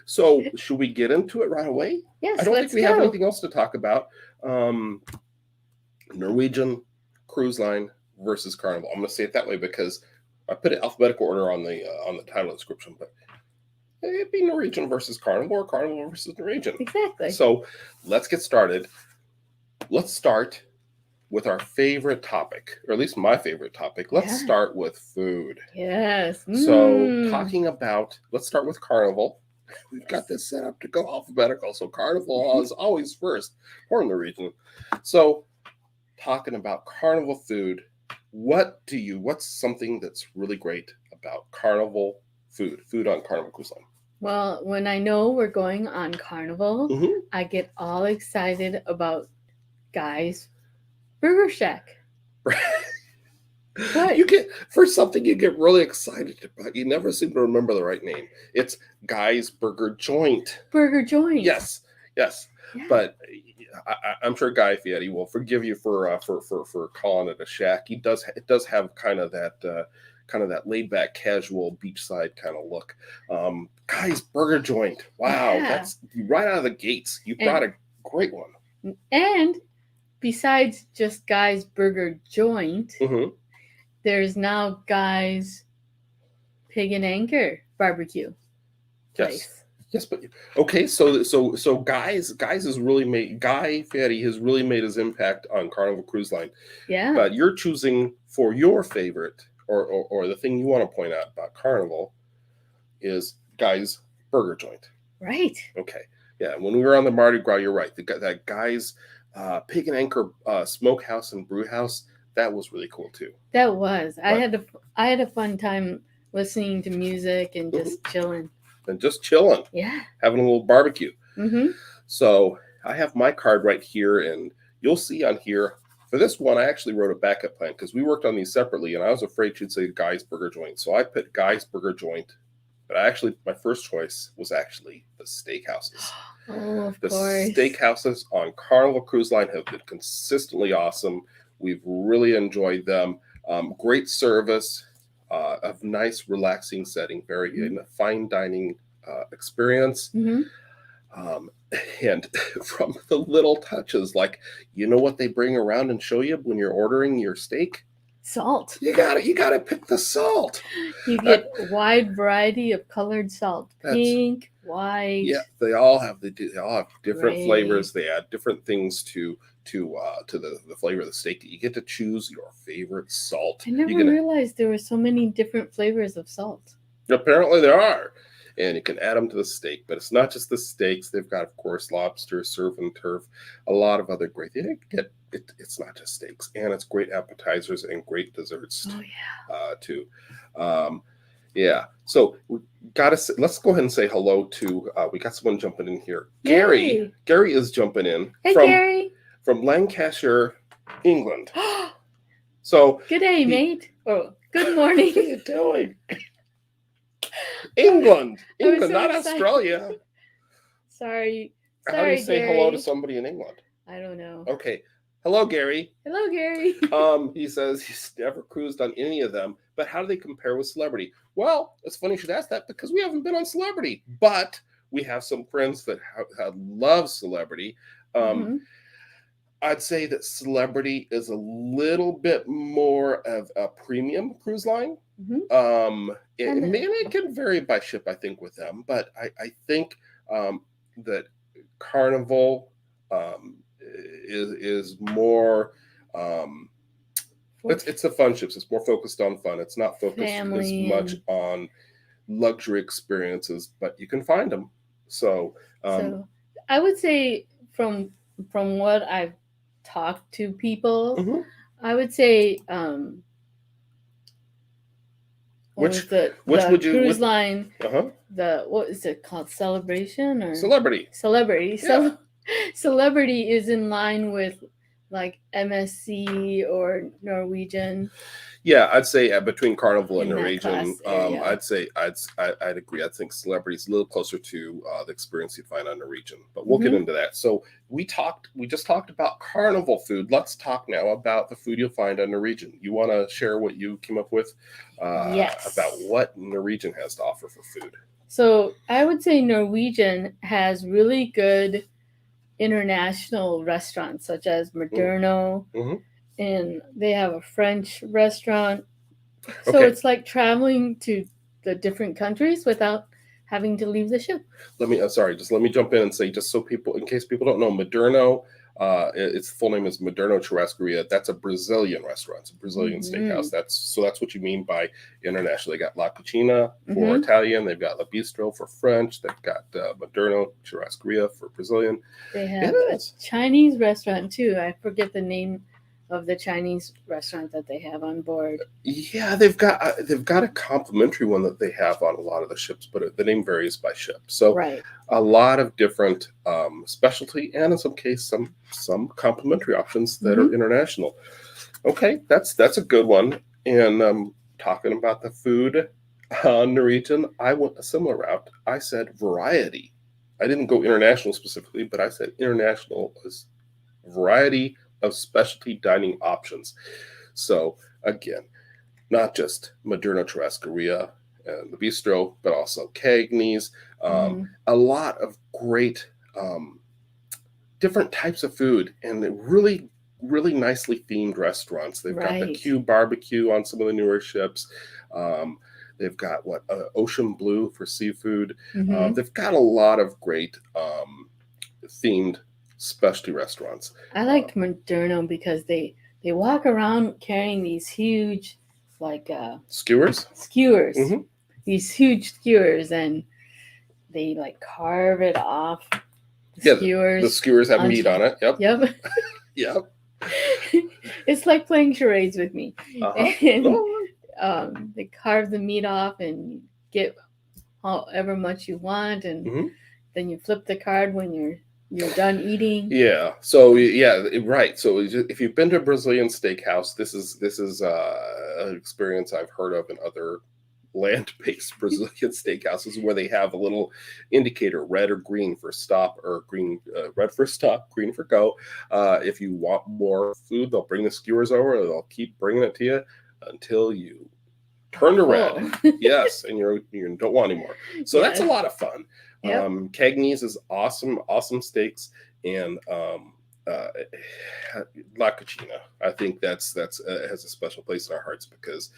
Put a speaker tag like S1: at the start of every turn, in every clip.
S1: So should we get into it right away?
S2: Yes,
S1: I don't think
S2: let's
S1: we
S2: go.
S1: have anything else to talk about. Norwegian Cruise Line versus Carnival. I'm going to say it that way because I put it alphabetical order on the title description, but it'd be Norwegian versus Carnival or Carnival versus Norwegian.
S2: Exactly.
S1: So let's get started. Let's start with our favorite topic, or at least my favorite topic. Let's start with food.
S2: Yes.
S1: So let's start with Carnival. We've got this set up to go alphabetical, so Carnival is always first, or Norwegian. So talking about Carnival food, what's something that's really great about Carnival food on Carnival Cruise Line?
S2: Well, when I know we're going on Carnival, I get all excited about Guy's Burger Shack. What?
S1: You get really excited about. You never seem to remember the right name. It's Guy's Burger Joint.
S2: Burger Joint.
S1: Yes. Yeah. But I'm sure Guy Fieri will forgive you for calling it a shack. It does have kind of that laid back, casual beachside kind of look. Guy's Burger Joint. Wow, that's right out of the gates. You brought a great one.
S2: And besides just Guy's Burger Joint, there's now Guy's Pig and Anchor barbecue place.
S1: Yes, but okay. So Guy Fieri has really made his impact on Carnival Cruise Line.
S2: Yeah.
S1: But you're choosing for your favorite or the thing you want to point out about Carnival is Guy's Burger Joint.
S2: Right.
S1: Okay. Yeah. When we were on the Mardi Gras, you're right. That Guy's Pig and Anchor Smokehouse and Brewhouse, that was really cool too.
S2: That was. But I had a fun time listening to music and just chilling.
S1: Yeah. Having a little barbecue. So I have my card right here, and you'll see on here, for this one, I actually wrote a backup plan because we worked on these separately, and I was afraid she'd say Guy's Burger Joint. So I put Guy's Burger Joint, but my first choice was actually the steakhouses.
S2: Oh, of
S1: course.
S2: The
S1: steakhouses on Carnival Cruise Line have been consistently awesome. We've really enjoyed them. Great service. A nice, relaxing setting, very in a fine dining experience. And from the little touches, like, you know what they bring around and show you when you're ordering your steak?
S2: Salt.
S1: You gotta pick the salt.
S2: You get a wide variety of colored salt. Pink, white.
S1: Yeah, they all have different flavors. They add different things to the flavor of the steak. You get to choose your favorite salt.
S2: I never realized there were so many different flavors of salt.
S1: Apparently there are. And you can add them to the steak. But it's not just the steaks. They've got, of course, lobster, surf and turf, a lot of other great things. It's not just steaks. And it's great appetizers and great desserts too. Yeah. So let's go ahead and say hello to, we got someone jumping in here. Gary. Gary is jumping in.
S2: Hey, Gary.
S1: From Lancashire, England. So
S2: good day, mate. Oh, good morning.
S1: What are you doing? England,
S2: so
S1: not
S2: excited.
S1: Australia.
S2: Sorry,
S1: How do you say
S2: Gary.
S1: hello to somebody in England?
S2: I don't know.
S1: Okay. Hello, Gary.
S2: Hello, Gary.
S1: He says he's never cruised on any of them, but how do they compare with Celebrity? Well, it's funny you should ask that because we haven't been on Celebrity, but we have some friends that love Celebrity. I'd say that Celebrity is a little bit more of a premium cruise line. It can vary by ship, I think, with them, but I think that Carnival is more. It's the fun ships. It's more focused on fun. It's not focused as much on luxury experiences, but you can find them. So
S2: I would say from what I've talked to people, I would say
S1: which
S2: cruise line? What is it called? Celebration or
S1: Celebrity?
S2: Celebrity.
S1: Yeah.
S2: Celebrity is in line with like MSC or Norwegian.
S1: Yeah, I'd say between Carnival and Norwegian,
S2: I'd
S1: agree. I think Celebrity is a little closer to the experience you'd find on Norwegian, but we'll get into that. So we just talked about Carnival food. Let's talk now about the food you'll find on Norwegian. You want to share what you came up with
S2: yes.
S1: about what Norwegian has to offer for food?
S2: So I would say Norwegian has really good international restaurants, such as Moderno,
S1: Mm-hmm.
S2: and they have a French restaurant. So
S1: Okay,
S2: it's like traveling to the different countries without having to leave the ship.
S1: just let me jump in and say, just so people, in case people don't know, Moderno, its full name is Moderno Churrascaria. That's a Brazilian restaurant. It's a Brazilian steakhouse. That's what you mean by international. They got La Cucina for Italian. They've got La Bistro for French. They've got Moderno Churrascaria for Brazilian.
S2: They have a Chinese restaurant too. I forget the name of the Chinese restaurant that they have on board.
S1: Yeah, they've got a complimentary one that they have on a lot of the ships, but the name varies by ship. So
S2: Right.
S1: a lot of different specialty, and in some cases some complimentary options that are international. Okay, that's a good one. And talking about the food on Norwegian, I went a similar route. I said variety. I didn't go international specifically, but I said international is variety of specialty dining options. So again, not just Moderna Churrascaria and the Bistro, but also Cagney's. A lot of great different types of food and really, really nicely themed restaurants. They've got the Q barbecue on some of the newer ships. They've got Ocean Blue for seafood. They've got a lot of great themed specialty restaurants.
S2: I like Moderno because they walk around carrying these huge
S1: skewers.
S2: These huge skewers, and they like carve it off.
S1: The skewers have meat on it. Yep. Yep.
S2: It's like playing charades with me. And they carve the meat off and get however much you want, and then you flip the card when you're done eating.
S1: Yeah. So right. So if you've been to a Brazilian steakhouse, this is an experience I've heard of in other land-based Brazilian steakhouses where they have a little indicator, red or green for stop, or red for stop, green for go. If you want more food, they'll bring the skewers over, or they'll keep bringing it to you until you turn to red. Yes, and you don't want any more. So that's a lot of fun. Yep. Cagney's is awesome steaks, and La Cucina. I think that's has a special place in our hearts because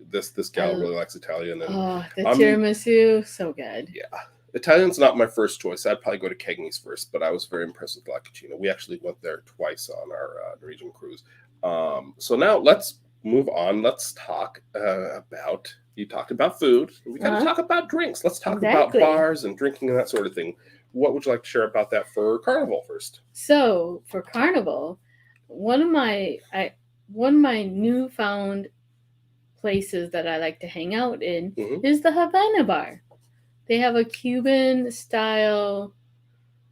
S1: this gal really likes Italian. And
S2: the tiramisu, so good.
S1: Yeah, Italian's not my first choice. I'd probably go to Cagney's first, but I was very impressed with La Cucina. We actually went there twice on our Norwegian cruise. So now let's move on. Let's talk about. You talked about food. We got to talk about drinks. Let's talk about bars and drinking and that sort of thing. What would you like to share about that for Carnival first?
S2: So for Carnival, one of my newfound places that I like to hang out in is the Havana Bar. They have a Cuban style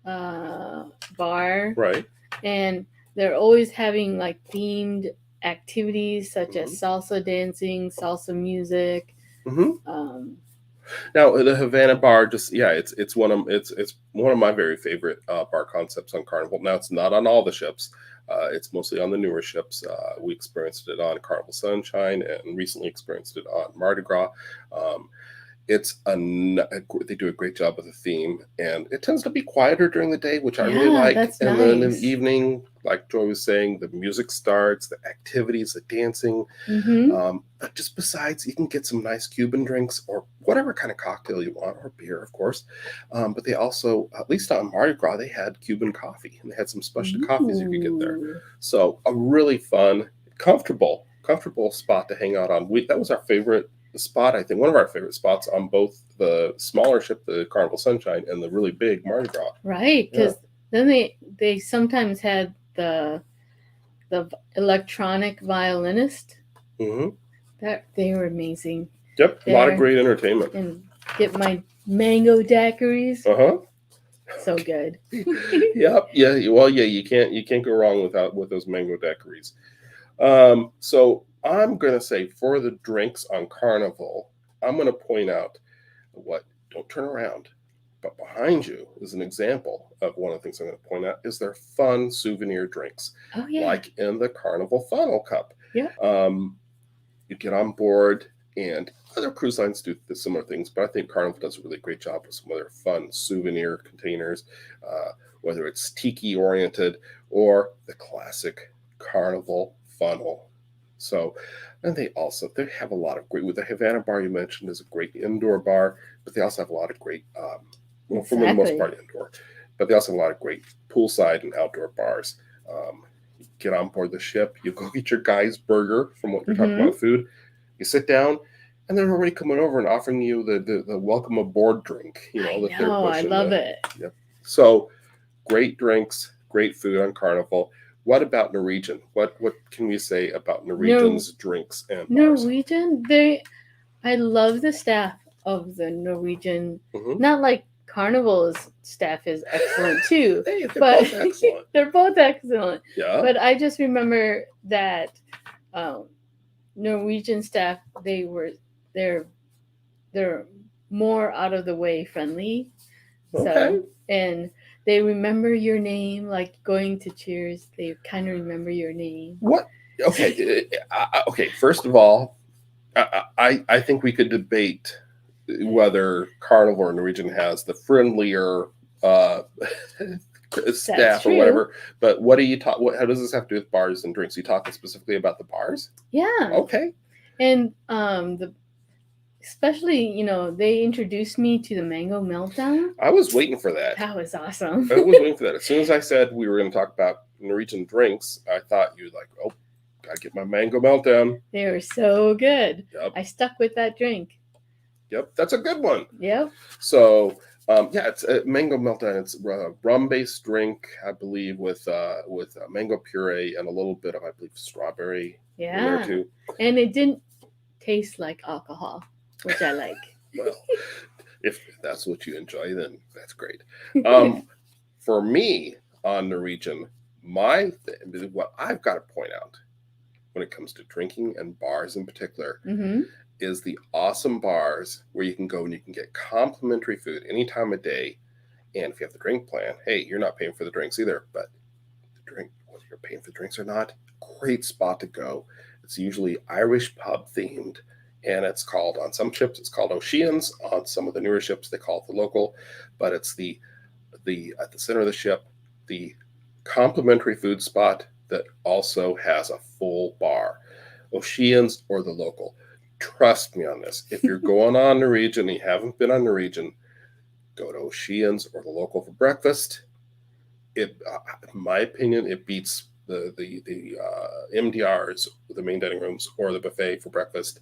S2: bar,
S1: right?
S2: And they're always having like themed activities such as salsa dancing, salsa music.
S1: Now the Havana Bar, it's one of my very favorite bar concepts on Carnival. Now it's not on all the ships; it's mostly on the newer ships. We experienced it on Carnival Sunshine and recently experienced it on Mardi Gras. They do a great job with the theme, and it tends to be quieter during the day, which I really like. And then in the evening, like Joy was saying, the music starts, the activities, the dancing. But just besides, you can get some nice Cuban drinks or whatever kind of cocktail you want, or beer, of course. But they also, at least on Mardi Gras, they had Cuban coffee, and they had some special coffees you could get there. So a really fun, comfortable spot to hang out on. That was our favorite spot, I think, one of our favorite spots on both the smaller ship, the Carnival Sunshine, and the really big Mardi Gras.
S2: Right, because then they sometimes had the electronic violinist. That they were amazing.
S1: Yep, a lot of great entertainment.
S2: And get my mango daiquiris. So good.
S1: Yep, yeah. Well, yeah, you can't go wrong with those mango daiquiris. So I'm going to say for the drinks on Carnival, I'm going to point out don't turn around, but behind you is an example of one of the things I'm going to point out is their fun souvenir drinks.
S2: Oh, yeah.
S1: Like in the Carnival Funnel Cup.
S2: Yeah.
S1: You get on board And other cruise lines do similar things, but I think Carnival does a really great job with some of their fun souvenir containers, whether it's tiki oriented or the classic Carnival funnel. So, and they have a lot of great. With the Havana bar you mentioned is a great indoor bar, but they also have a lot of great, well, for the most part indoor, but they also have a lot of great poolside and outdoor bars. You get on board the ship, you go get your guy's burger from what you're talking about food. You sit down, and they're already coming over and offering you the welcome aboard drink. You know, that they're pushing.
S2: I love it.
S1: Yep. So great drinks, great food on Carnival. What about Norwegian? What can we say about Norwegian's drinks and bars?
S2: Norwegian, I love the staff of the Norwegian. Not like Carnival's staff is excellent too,
S1: they're both excellent.
S2: They're both excellent.
S1: Yeah.
S2: But I just remember that Norwegian staff, they're more out of the way friendly.
S1: Okay.
S2: So, and they remember your name, like going to Cheers. They kind of remember your name.
S1: What? Okay. Okay. First of all, I think we could debate whether Carnival or Norwegian has the friendlier staff or whatever. But what do you talk? How does this have to do with bars and drinks? Are you talking specifically about the bars?
S2: Yeah.
S1: Okay.
S2: And especially, they introduced me to the Mango Meltdown.
S1: I was waiting for that.
S2: That was awesome.
S1: I was waiting for that. As soon as I said we were going to talk about Norwegian drinks, I thought you were like, oh, gotta get my Mango Meltdown.
S2: They were so good.
S1: Yep.
S2: I stuck with that drink.
S1: Yep, that's a good one.
S2: Yep.
S1: So, it's a Mango Meltdown. It's a rum-based drink, I believe, with mango puree and a little bit of, I believe, strawberry in there too.
S2: And it didn't taste like alcohol, which I like.
S1: Well, if that's what you enjoy, then that's great. For me, on Norwegian, what I've got to point out when it comes to drinking and bars in particular is the awesome bars where you can go and you can get complimentary food any time of day. And if you have the drink plan, hey, you're not paying for the drinks either, but the drink, whether you're paying for the drinks or not, great spot to go. It's usually Irish pub themed, and it's called, on some ships, it's called Oceans. On some of the newer ships, they call it the Local, but it's the at the center of the ship, the complimentary food spot that also has a full bar. Oceans or the Local. Trust me on this. If you're going on Norwegian and you haven't been on Norwegian, go to Oceans or the Local for breakfast. In my opinion, it beats the MDRs, the main dining rooms, or the buffet for breakfast.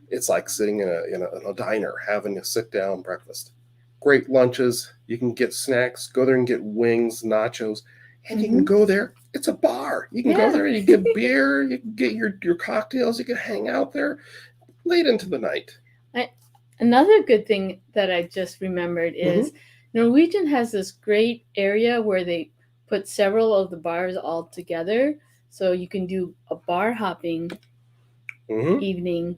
S1: It's like sitting in a diner having a sit-down breakfast. Great lunches. You can get snacks. Go there and get wings, nachos, and you can go there. It's a bar. You can go there and you get beer. You can get your cocktails. You can hang out there late into the night.
S2: Another good thing that I just remembered is Norwegian has this great area where they put several of the bars all together, so you can do a bar hopping evening.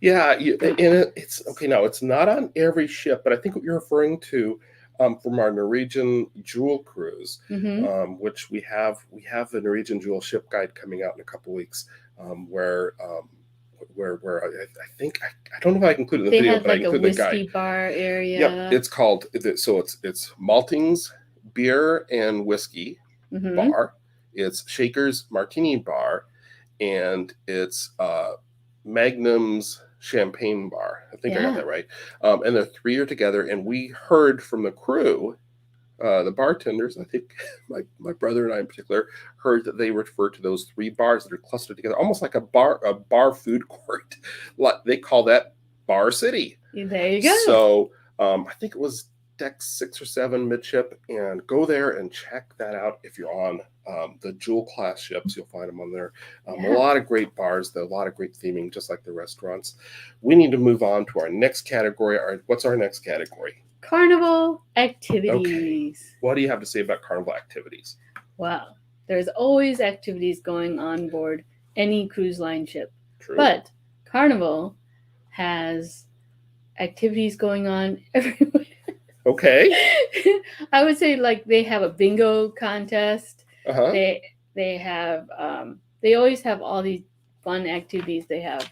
S1: Yeah, and it's okay. Now it's not on every ship, but I think what you're referring to from our Norwegian Jewel cruise, which we have the Norwegian Jewel ship guide coming out in a couple weeks, where I think I don't know if I included the video, but I included the guide. They have like a whiskey
S2: bar area.
S1: Yeah, it's called it's Maltings beer and whiskey bar. It's Shaker's Martini bar, and it's Magnum's champagne bar. I think I got that right. And the three are together, and we heard from the crew, the bartenders, I think my brother and I in particular, heard that they refer to those three bars that are clustered together, almost like a bar food court. They call that Bar City.
S2: There you go.
S1: So I think it was deck 6 or 7 midship, and go there and check that out. If you're on the Jewel class ships, you'll find them on there. A lot of great bars, though, a lot of great theming, just like the restaurants. We need to move on to our next category. What's our next category?
S2: Carnival activities.
S1: Okay. What do you have to say about carnival activities?
S2: Well, there's always activities going on board any cruise line ship.
S1: True.
S2: But Carnival has activities going on everywhere.
S1: Okay.
S2: I would say like they have a bingo contest.
S1: Uh-huh.
S2: They have they always have all these fun activities. They have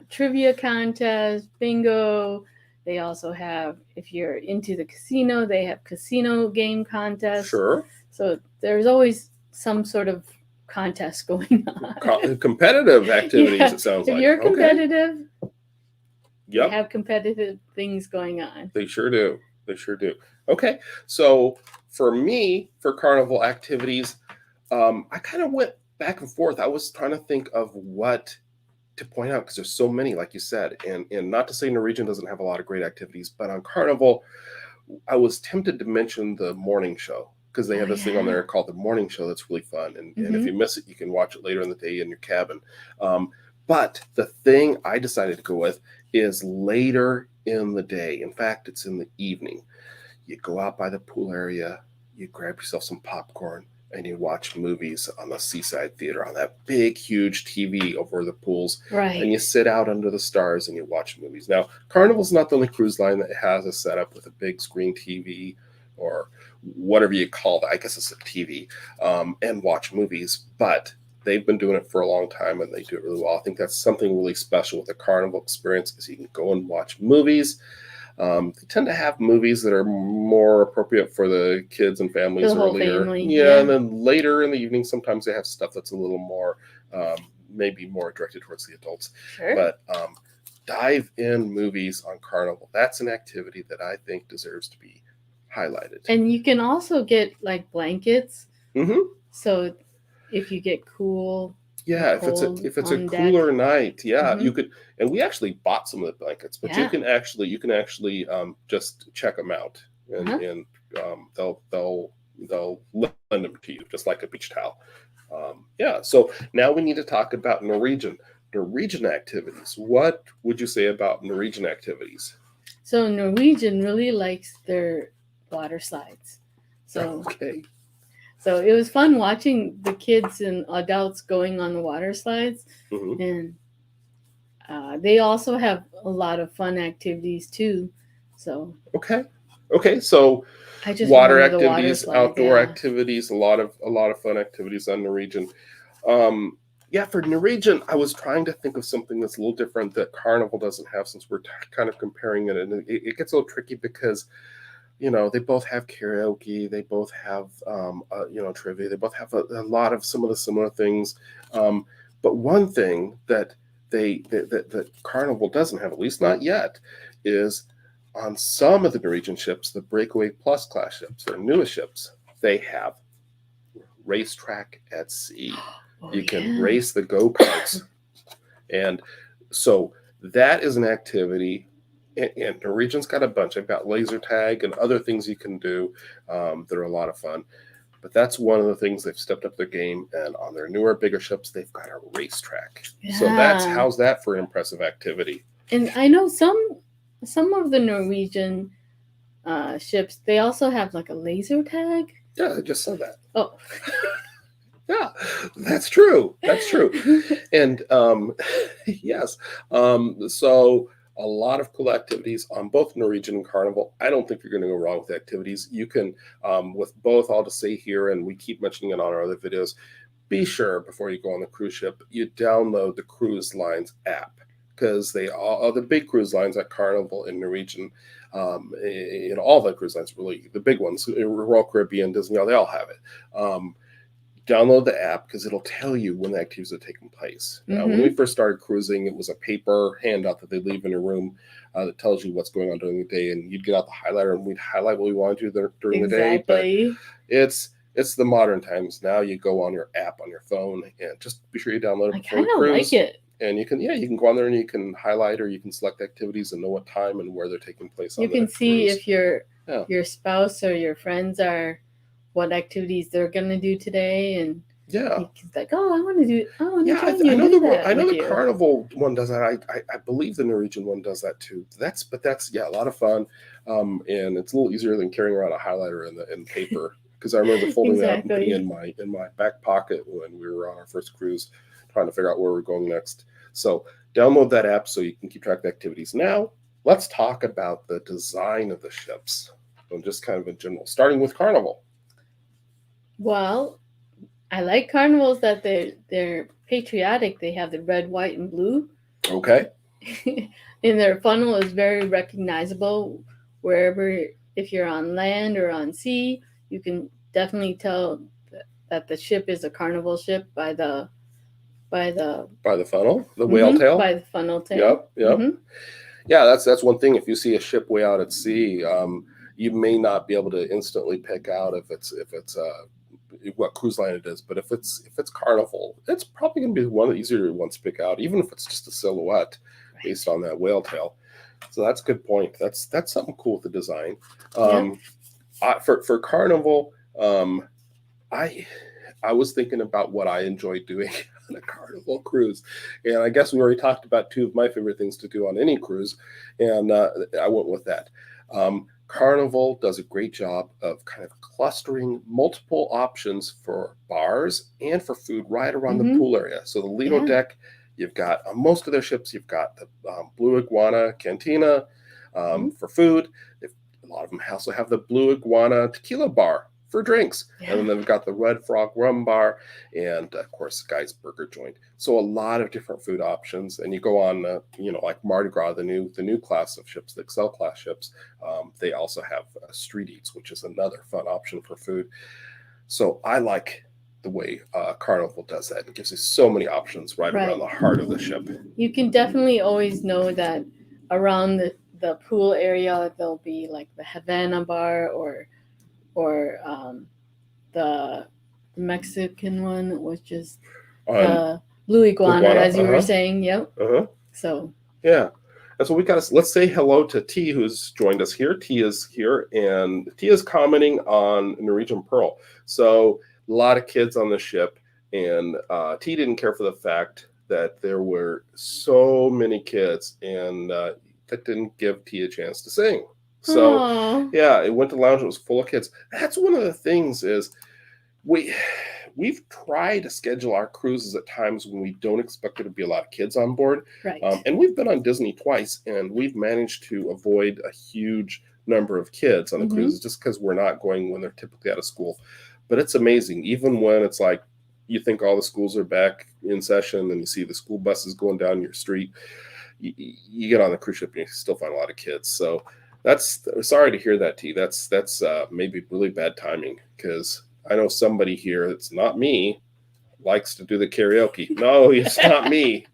S2: trivia contest, bingo. They also have, if you're into the casino, they have casino game contests.
S1: Sure.
S2: So there's always some sort of contest going on.
S1: Competitive activities,
S2: Yeah.
S1: it sounds
S2: If
S1: like.
S2: you're competitive, they
S1: Yep,
S2: have competitive things going on.
S1: they sure do. They sure do. Okay, so for me, for carnival activities, I kind of went back and forth. I was trying to think of what to point out because there's so many, like you said, and not to say Norwegian doesn't have a lot of great activities, but on Carnival, I was tempted to mention the morning show because they
S2: Oh,
S1: have this thing on
S2: yeah.
S1: there called the morning show that's really fun, and if
S2: Mhm.
S1: you miss it, you can watch it later in the day in your cabin. But the thing I decided to go with is later in the day. In fact, it's in the evening. You go out by the pool area, you grab yourself some popcorn, and you watch movies on the Seaside Theater on that big, huge TV over the pools.
S2: Right.
S1: And you sit out under the stars and you watch movies. Now, Carnival's not the only cruise line that has a setup with a big screen TV or whatever you call that. I guess it's a TV, and watch movies. But they've been doing it for a long time and they do it really well. I think that's something really special with the Carnival experience is you can go and watch movies. They tend to have movies that are more appropriate for the kids and families
S2: The whole
S1: earlier.
S2: family,
S1: Yeah,
S2: yeah.
S1: and then later in the evening, sometimes they have stuff that's a little more, maybe more directed towards the adults.
S2: Sure.
S1: But dive in movies on Carnival. That's an activity that I think deserves to be highlighted.
S2: And you can also get like blankets.
S1: Mm-hmm.
S2: So if you get cool,
S1: Yeah,
S2: cold
S1: if it's a
S2: on
S1: cooler
S2: deck.
S1: night, yeah,
S2: Mhm.
S1: you could. And we actually bought some of the blankets, but
S2: Yeah.
S1: you can actually just check them out, and
S2: Uh-huh.
S1: they'll lend them to you, just like a beach towel. Yeah. So now we need to talk about Norwegian activities. What would you say about Norwegian activities?
S2: So Norwegian really likes their water slides. So
S1: Okay.
S2: so it was fun watching the kids and adults going on the water slides,
S1: Hmm.
S2: and they also have a lot of fun activities too. So
S1: Okay. Okay. So
S2: I just
S1: water
S2: remember the water
S1: activities,
S2: slides.
S1: outdoor
S2: Yeah.
S1: activities, a lot of fun activities on Norwegian. Um, yeah, for Norwegian, I was trying to think of something that's a little different that Carnival doesn't have since we're kind of comparing it, and it gets a little tricky because they both have karaoke, they both have trivia, they both have a lot of some of the similar things. Um, but one thing that Carnival doesn't have, at least not yet, is on some of the Norwegian ships, the Breakaway Plus class ships, their newest ships, they have racetrack at sea.
S2: Oh,
S1: You can
S2: yeah.
S1: race the go-karts. And so that is an activity. And Norwegian's got a bunch. I've got laser tag and other things you can do that are a lot of fun. But that's one of the things they've stepped up their game. And on their newer, bigger ships, they've got a racetrack.
S2: Yeah.
S1: So how's that for impressive activity?
S2: And I know some of the Norwegian ships, they also have like a laser tag.
S1: Yeah, I just said that.
S2: Oh.
S1: Yeah, that's true. That's true. And yes, so a lot of cool activities on both Norwegian and Carnival. I don't think you're going to go wrong with activities. You can, with both, I'll just say here, and we keep mentioning it on our other videos, be sure before you go on the cruise ship, you download the Cruise Lines app because they all the big cruise lines like Carnival and Norwegian, all the cruise lines, really, the big ones, Royal Caribbean, Disney, they all have it. Download the app because it'll tell you when the activities are taking place. When we first started cruising, it was a paper handout that they leave in your room that tells you what's going on during the day, and you'd get out the highlighter and we'd highlight what we want to do during the day. But it's the modern times now. You go on your app on your phone and just be sure you download it
S2: I
S1: before the
S2: kind of
S1: cruise.
S2: like it.
S1: And you can go on there and you can highlight or you can select activities and know what time and where they're taking place.
S2: You can see if your spouse or your friends are. What activities they're gonna do today, and he's like, "Oh, I want to do. I want to join you and do that."
S1: I know the Carnival one does that. I believe the Norwegian one does that too. That's a lot of fun, and it's a little easier than carrying around a highlighter in paper. Because I remember folding that up and putting it in my back pocket when we were on our first cruise, trying to figure out where we're going next. So download that app so you can keep track of the activities. Now let's talk about the design of the ships, and just kind of in general, starting with Carnival.
S2: Well, I like Carnivals that they're patriotic. They have the red, white, and blue.
S1: Okay.
S2: And their funnel is very recognizable wherever, if you're on land or on sea, you can definitely tell that the ship is a Carnival ship by the by the
S1: funnel, the whale tail.
S2: by the funnel tail.
S1: Yep. Yeah, that's one thing. If you see a ship way out at sea, you may not be able to instantly pick out if it's what cruise line it is. But if it's Carnival, it's probably going to be one of the easier ones to pick out, even if it's just a silhouette based on that whale tail. So that's a good point. That's something cool with the design. For Carnival, I was thinking about what I enjoy doing on a Carnival cruise, and I guess we already talked about two of my favorite things to do on any cruise, and I went with that. Carnival does a great job of kind of clustering multiple options for bars and for food right around the pool area. So the Lido deck, you've got on most of their ships, you've got the Blue Iguana Cantina for food. A lot of them also have the Blue Iguana Tequila Bar for drinks. And then they've got the Red Frog Rum Bar and, of course, Guy's Burger Joint. So a lot of different food options. And you go on, like Mardi Gras, the new class of ships, the Excel class ships, they also have street eats, which is another fun option for food. So I like the way Carnival does that. It gives you so many options right around the heart of the ship. You
S2: can definitely always know that around the pool area, there'll be like the Havana Bar or the Mexican one, which is the Blue Iguana, as you were saying. Yep. So
S1: yeah. And so let's say hello to T, who's joined us here. T is here, and T is commenting on Norwegian Pearl. So a lot of kids on the ship, and T didn't care for the fact that there were so many kids, and that didn't give T a chance to sing. So it went to lounge. It was full of kids. That's one of the things is we've tried to schedule our cruises at times when we don't expect there to be a lot of kids on board.
S2: Right.
S1: And we've been on Disney twice, and we've managed to avoid a huge number of kids on the cruises just because we're not going when they're typically out of school. But it's amazing, even when it's like you think all the schools are back in session and you see the school buses going down your street, you get on the cruise ship and you still find a lot of kids. So that's sorry to hear that, T. That's maybe really bad timing, because I know somebody here that's not me likes to do the karaoke. No, it's not me.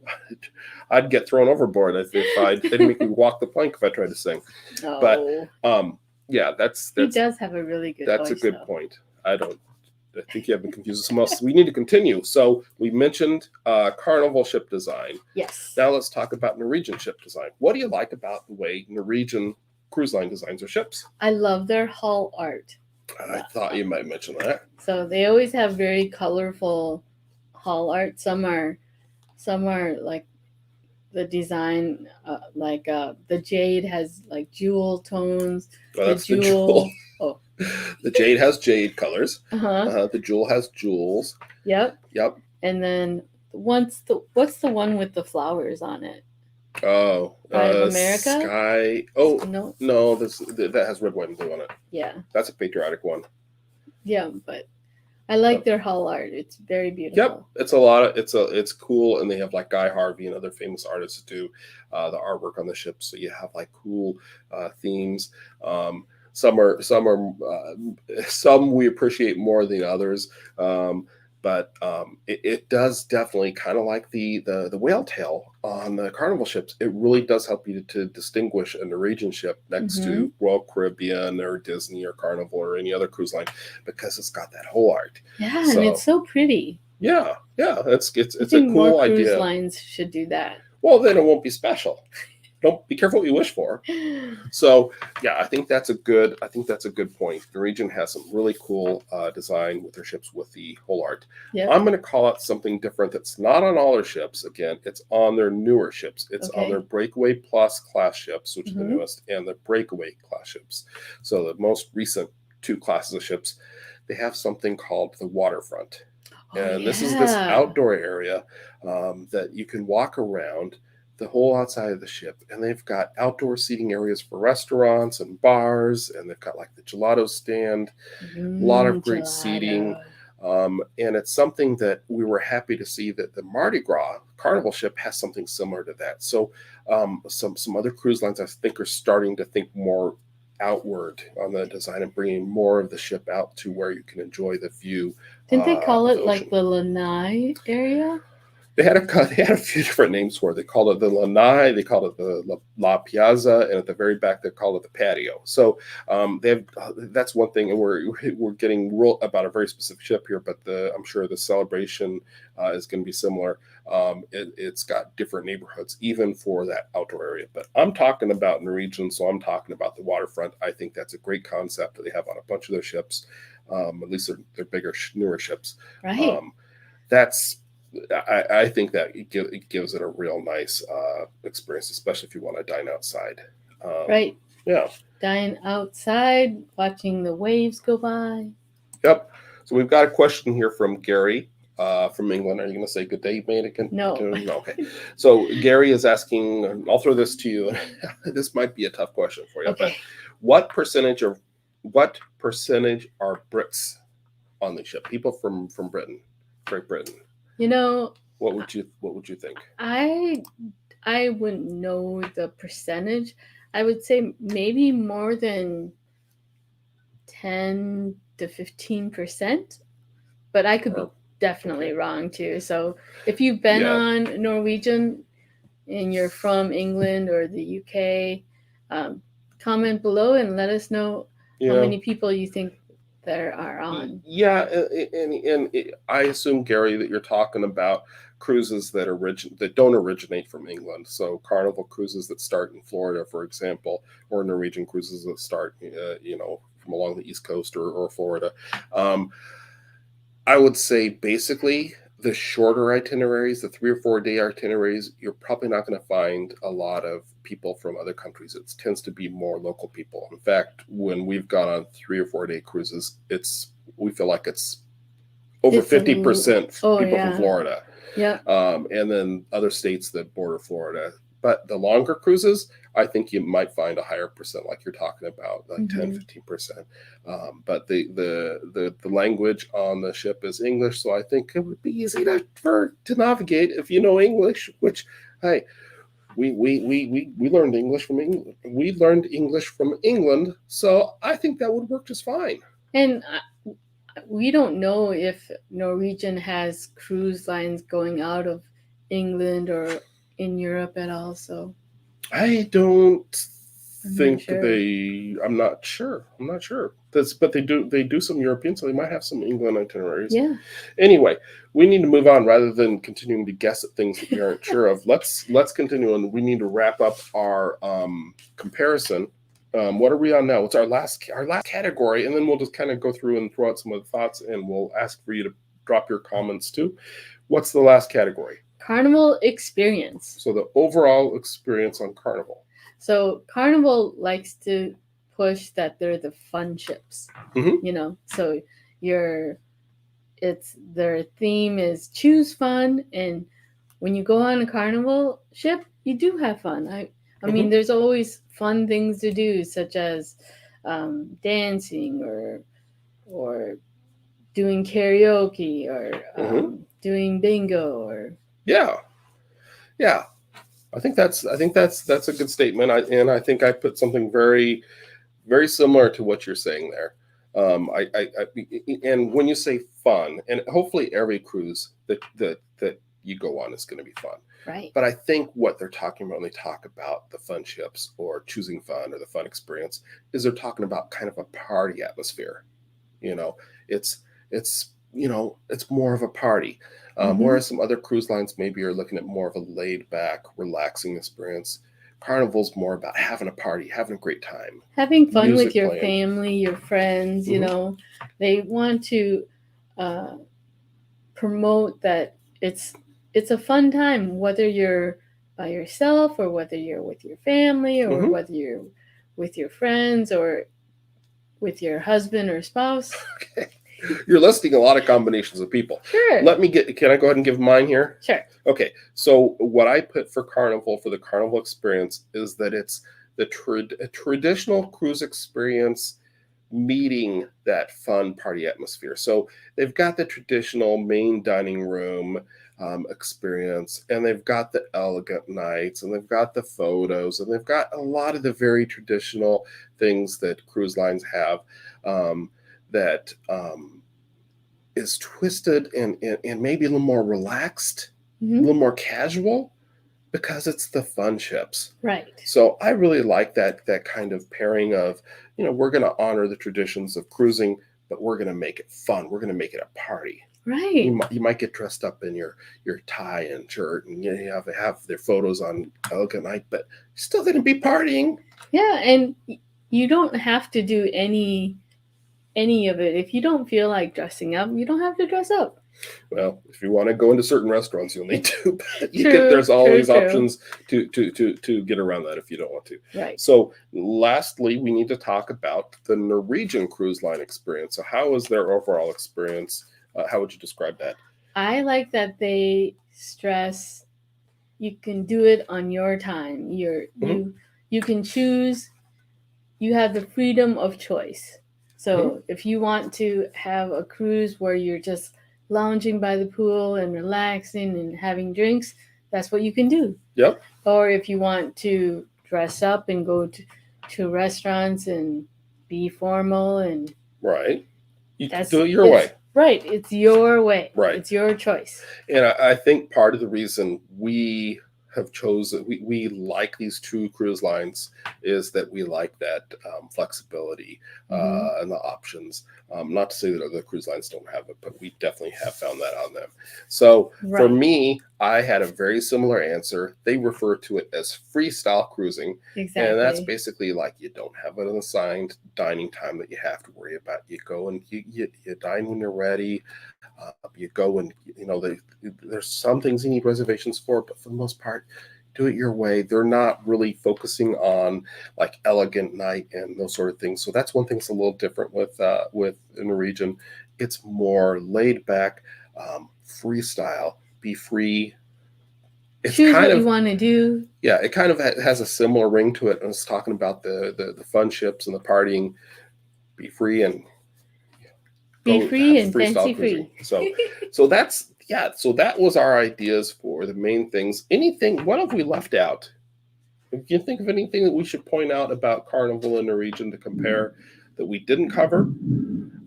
S1: I'd get thrown overboard if they'd make me walk the plank if I tried to sing.
S2: Oh.
S1: But that's
S2: he does have a really good
S1: that's
S2: voice,
S1: a good point. I think you have been confused with someone else. We need to continue. So we mentioned Carnival ship design.
S2: Yes.
S1: Now let's talk about Norwegian ship design. What do you like about the way Norwegian cruise line designs their ships?
S2: I love their hull art.
S1: I thought you might mention that.
S2: So they always have very colorful hull art. Some are like the design, the jade has like jewel tones.
S1: Well, that's the jewel.
S2: Oh.
S1: The jade has jade colors. The jewel has jewels.
S2: Yep.
S1: And
S2: then what's the one with the flowers on it?
S1: Oh,
S2: Pride of America?
S1: Sky. Oh, no, that has red, white, and blue on it.
S2: Yeah.
S1: That's a patriotic one.
S2: Yeah, but I like their hull art. It's very beautiful.
S1: Yep, it's cool, and they have like Guy Harvey and other famous artists do the artwork on the ship. So you have like cool themes. Some we appreciate more than others. But it does definitely kind of like the whale tail on the Carnival ships. It really does help you to distinguish a Norwegian ship next to Royal Caribbean or Disney or Carnival or any other cruise line, because it's got that whole art.
S2: Yeah, and it's so pretty.
S1: Yeah, it's a cool
S2: more
S1: idea.
S2: Cruise lines should do that.
S1: Well, then it won't be special. Don't be careful what you wish for. So yeah, I think that's a good point. Norwegian has some really cool design with their ships with the whole art.
S2: Yep.
S1: I'm going to call out something different that's not on all their ships. Again, it's on their newer ships. It's on their Breakaway Plus class ships, which is the newest, and the Breakaway class ships. So the most recent two classes of ships, they have something called the waterfront. This is this outdoor area that you can walk around the whole outside of the ship, and they've got outdoor seating areas for restaurants and bars, and they've got like the gelato stand, a lot of great seating. And it's something that we were happy to see that the Mardi Gras Carnival ship has something similar to that. So some other cruise lines I think are starting to think more outward on the design and bringing more of the ship out to where you can enjoy the view.
S2: Didn't they call
S1: of the
S2: it like
S1: ocean.
S2: the Lanai area?
S1: They had a few different names for it. They called it the lanai, they called it the La Piazza, and at the very back they called it the patio. So they have that's one thing, and we're getting real about a very specific ship here, but I'm sure the celebration is going to be similar. It's got different neighborhoods even for that outdoor area. But I'm talking about Norwegian, so I'm talking about the waterfront. I think that's a great concept that they have on a bunch of their ships. At least they're bigger, newer ships.
S2: Right.
S1: That's I think that it gives it a real nice experience, especially if you want to dine outside.
S2: Right.
S1: Yeah.
S2: Dine outside, watching the waves go by.
S1: Yep. So we've got a question here from Gary from England. Are you going to say good day, mate? Again?
S2: No.
S1: Okay. So Gary is asking, I'll throw this to you. This might be a tough question for you,
S2: Okay.
S1: but what percentage are Brits on the ship? People from Britain, Great Britain.
S2: You know,
S1: what would you think?
S2: I wouldn't know the percentage. I would say maybe more than 10 to 15%, but I could be definitely wrong too. So if you've been on Norwegian and you're from England or the UK, comment below and let us know how many people you think there are on.
S1: Yeah, and I assume, Gary, that you're talking about cruises that don't originate from England. So Carnival cruises that start in Florida, for example, or Norwegian cruises that start, from along the East Coast or Florida. I would say basically the shorter itineraries, the 3 or 4 day itineraries, you're probably not going to find a lot of people from other countries. It tends to be more local people. In fact, when we've gone on 3 or 4 day cruises, we feel like it's over 50% people from Florida.
S2: Yeah.
S1: And then other states that border Florida. But the longer cruises, I think you might find a higher percent, like you're talking about, like 10, 15%. But the language on the ship is English, so I think it would be easy to navigate if you know English. Which, hey, we learned English from England. We learned English from England, so I think that would work just fine.
S2: And we don't know if Norwegian has cruise lines going out of England or in Europe at all. So
S1: I don't think I'm not sure. But they do some European, so they might have some England itineraries.
S2: Yeah.
S1: Anyway, we need to move on rather than continuing to guess at things that we aren't sure of. Let's continue, and we need to wrap up our comparison. What are we on now? It's our last category, and then we'll just kind of go through and throw out some of the thoughts, and we'll ask for you to drop your comments too. What's the last category?
S2: Carnival experience.
S1: So the overall experience on Carnival.
S2: So Carnival likes to push that they're the fun ships. So their theme is choose fun, and when you go on a Carnival ship, you do have fun. I mean, there's always fun things to do, such as dancing or doing karaoke or doing bingo or
S1: yeah. I think that's a good statement. I think I put something very, very similar to what you're saying there. And when you say fun, and hopefully every cruise that you go on is going to be fun.
S2: Right.
S1: But I think what they're talking about when they talk about the fun ships or choosing fun or the fun experience is they're talking about kind of a party atmosphere. It's more of a party. Whereas some other cruise lines maybe are looking at more of a laid back, relaxing experience. Carnival's more about having a party, having a great time.
S2: Having fun with your family, your friends, They want to promote that it's a fun time, whether you're by yourself or whether you're with your family or whether you're with your friends or with your husband or spouse.
S1: Okay. You're listing a lot of combinations of people.
S2: Sure.
S1: Can I go ahead and give mine here?
S2: Sure.
S1: Okay. So what I put for the Carnival experience is that it's a traditional cruise experience meeting that fun party atmosphere. So they've got the traditional main dining room experience, and they've got the elegant nights, and they've got the photos, and they've got a lot of the very traditional things that cruise lines have, that is twisted and maybe a little more relaxed, a
S2: Hmm.
S1: little more casual, because it's the fun ships.
S2: Right.
S1: So I really like that kind of pairing of, we're going to honor the traditions of cruising, but we're going to make it fun. We're going to make it a party.
S2: Right.
S1: You might get dressed up in your tie and shirt, and you have their photos on elegant night, but you're still going to be partying.
S2: Yeah, and you don't have to do any of it. If you don't feel like dressing up, you don't have to dress up.
S1: Well, if you want to go into certain restaurants, you'll need to. But
S2: True,
S1: there's always
S2: true.
S1: options to get around that if you don't want to.
S2: Right.
S1: So, lastly, we need to talk about the Norwegian cruise line experience. So, how was their overall experience? How would you describe that?
S2: I like that they stress you can do it on your time. You can choose. You have the freedom of choice. So if you want to have a cruise where you're just lounging by the pool and relaxing and having drinks, that's what you can do.
S1: Yep.
S2: Or if you want to dress up and go to restaurants and be formal and
S1: right, you can do it your way.
S2: Right, it's your way.
S1: Right,
S2: it's your choice.
S1: And I think part of the reason we have chosen, we like these two cruise lines, is that we like that flexibility and the options. Not to say that other cruise lines don't have it, but we definitely have found that on them. So for me, I had a very similar answer. They refer to it as freestyle cruising.
S2: Exactly.
S1: And that's basically like you don't have an assigned dining time that you have to worry about. You go and you dine when you're ready. You go and, there's some things you need reservations for, but for the most part, do it your way. They're not really focusing on like elegant night and those sort of things. So that's one thing that's a little different with Norwegian. It's more laid back, freestyle, be free. It's
S2: choose
S1: kind
S2: what
S1: of,
S2: you want to do.
S1: Yeah, it kind of has a similar ring to it. And it's talking about the fun ships and the partying. Be free and
S2: be free and fancy
S1: cruising.
S2: free.
S1: So that's, so that was our ideas for the main things. Anything, what have we left out? If you think of anything that we should point out about Carnival and Norwegian to compare that we didn't cover,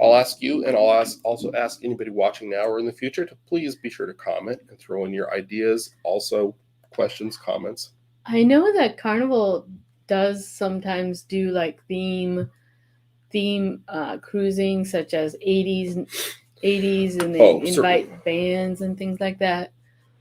S1: I'll ask you, and I'll also ask anybody watching now or in the future to please be sure to comment and throw in your ideas, also questions, comments.
S2: I know that Carnival does sometimes do like theme cruising, such as 80s, and they invite
S1: certainly
S2: bands and things like that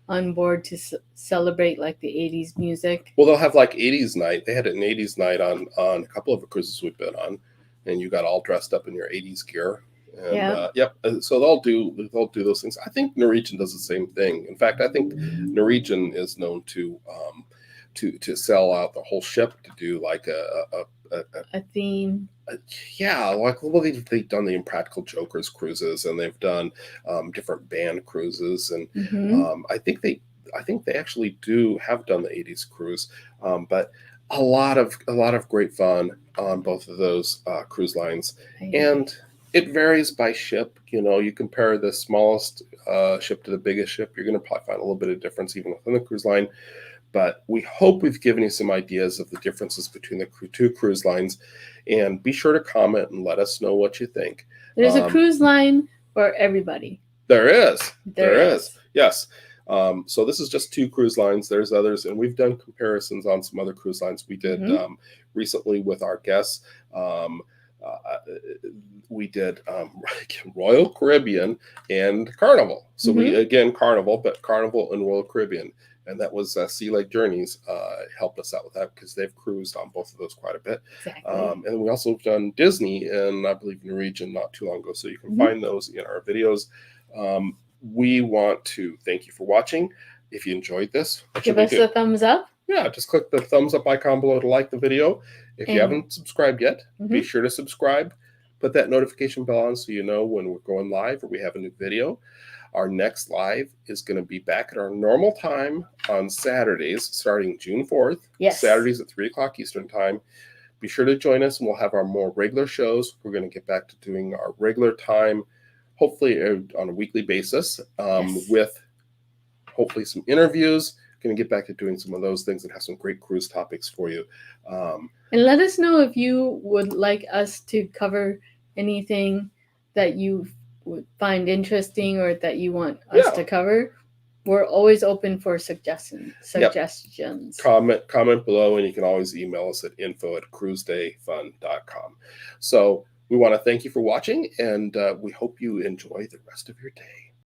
S2: on board to celebrate like the 80s music.
S1: Well, they'll have like 80s night. They had an 80s night on a couple of the cruises we've been on, and you got all dressed up in your 80s gear. And, so they'll do those things. I think Norwegian does the same thing. In fact, I think Norwegian is known to sell out the whole ship to do like
S2: a theme.
S1: They've done the Impractical Jokers cruises, and they've done different band cruises, and I think they actually have done the 80s cruise, but a lot of great fun on both of those cruise lines. And it varies by ship. You compare the smallest ship to the biggest ship, you're going to probably find a little bit of difference even within the cruise line. But we hope we've given you some ideas of the differences between the two cruise lines. And be sure to comment and let us know what you think.
S2: There's a cruise line for everybody.
S1: There is. Yes. So this is just two cruise lines. There's others, and we've done comparisons on some other cruise lines. We did recently with our guests. We did Royal Caribbean and Carnival. So we, again, Carnival, but Carnival and Royal Caribbean. And that was Sea Lake Journeys helped us out with that because they've cruised on both of those quite a bit.
S2: Exactly.
S1: And we also have done Disney and I believe Norwegian not too long ago. So you can find those in our videos. We want to thank you for watching. If you enjoyed this,
S2: give us a thumbs up.
S1: Yeah, just click the thumbs up icon below to like the video. If you haven't subscribed yet, be sure to subscribe. Put that notification bell on so you know when we're going live or we have a new video. Our next live is going to be back at our normal time on Saturdays, starting June 4th.
S2: Yes.
S1: Saturdays at 3 o'clock Eastern time. be sure to join us, and we'll have our more regular shows. We're going to get back to doing our regular time, hopefully on a weekly basis,
S2: Yes.
S1: with hopefully some interviews. Going to get back to doing some of those things and have some great cruise topics for you.
S2: And let us know if you would like us to cover anything that you would find interesting or that you want us to cover. We're always open for suggestions.
S1: Comment below, and you can always email us at info@cruisedayfun.com. So we want to thank you for watching, and we hope you enjoy the rest of your day.